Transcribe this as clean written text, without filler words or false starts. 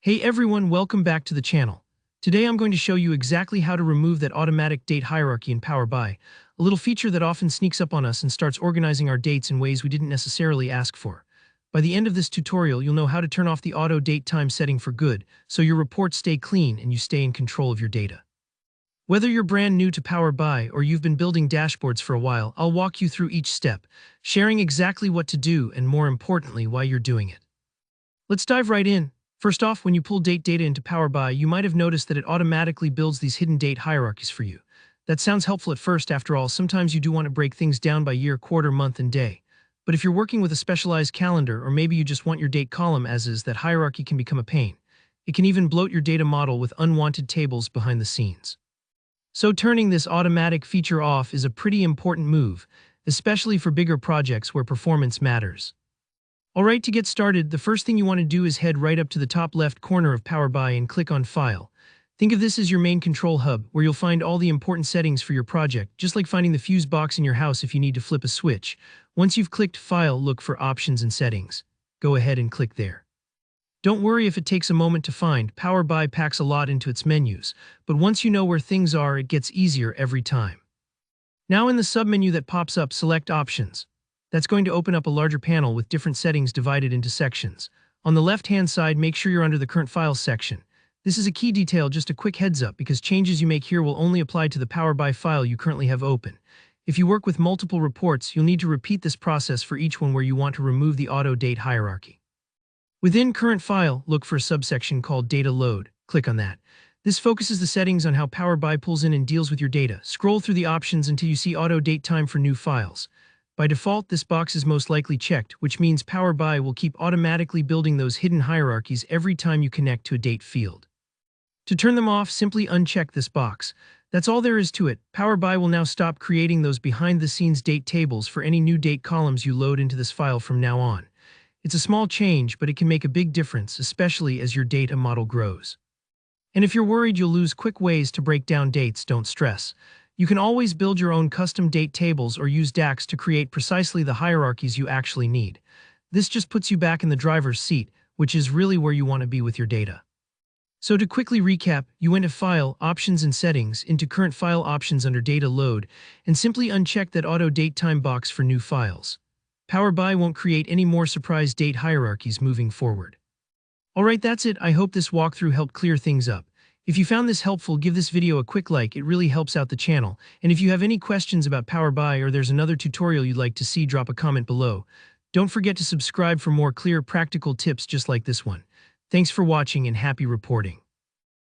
Hey everyone, welcome back to the channel. Today I'm going to show you exactly how to remove that automatic date hierarchy in Power BI, a little feature that often sneaks up on us and starts organizing our dates in ways we didn't necessarily ask for. By the end of this tutorial, you'll know how to turn off the auto date time setting for good, so your reports stay clean and you stay in control of your data. Whether you're brand new to Power BI or you've been building dashboards for a while, I'll walk you through each step, sharing exactly what to do and more importantly, why you're doing it. Let's dive right in. First off, when you pull date data into Power BI, you might have noticed that it automatically builds these hidden date hierarchies for you. That sounds helpful at first, after all, sometimes you do want to break things down by year, quarter, month, and day. But if you're working with a specialized calendar, or maybe you just want your date column as is, that hierarchy can become a pain. It can even bloat your data model with unwanted tables behind the scenes. So turning this automatic feature off is a pretty important move, especially for bigger projects where performance matters. Alright, to get started, the first thing you want to do is head right up to the top left corner of Power BI and click on File. Think of this as your main control hub, where you'll find all the important settings for your project, just like finding the fuse box in your house if you need to flip a switch. Once you've clicked File, look for Options and Settings. Go ahead and click there. Don't worry if it takes a moment to find. Power BI packs a lot into its menus, but once you know where things are, it gets easier every time. Now in the submenu that pops up, select Options. That's going to open up a larger panel with different settings divided into sections. On the left-hand side, make sure you're under the Current Files section. This is a key detail, just a quick heads up, because changes you make here will only apply to the Power BI file you currently have open. If you work with multiple reports, you'll need to repeat this process for each one where you want to remove the auto date hierarchy. Within Current File, look for a subsection called Data Load. Click on that. This focuses the settings on how Power BI pulls in and deals with your data. Scroll through the options until you see Auto Date Time for new files. By default, this box is most likely checked, which means Power BI will keep automatically building those hidden hierarchies every time you connect to a date field. To turn them off, simply uncheck this box. That's all there is to it. Power BI will now stop creating those behind-the-scenes date tables for any new date columns you load into this file from now on. It's a small change, but it can make a big difference, especially as your data model grows. And if you're worried you'll lose quick ways to break down dates, don't stress. You can always build your own custom date tables or use DAX to create precisely the hierarchies you actually need. This just puts you back in the driver's seat, which is really where you want to be with your data. So to quickly recap, you went to File, Options and Settings, into Current File Options under Data Load, and simply uncheck that Auto Date Time box for new files. Power BI won't create any more surprise date hierarchies moving forward. Alright, that's it. I hope this walkthrough helped clear things up. If you found this helpful, give this video a quick like, it really helps out the channel. And if you have any questions about Power BI or there's another tutorial you'd like to see, drop a comment below. Don't forget to subscribe for more clear, practical tips just like this one. Thanks for watching and happy reporting.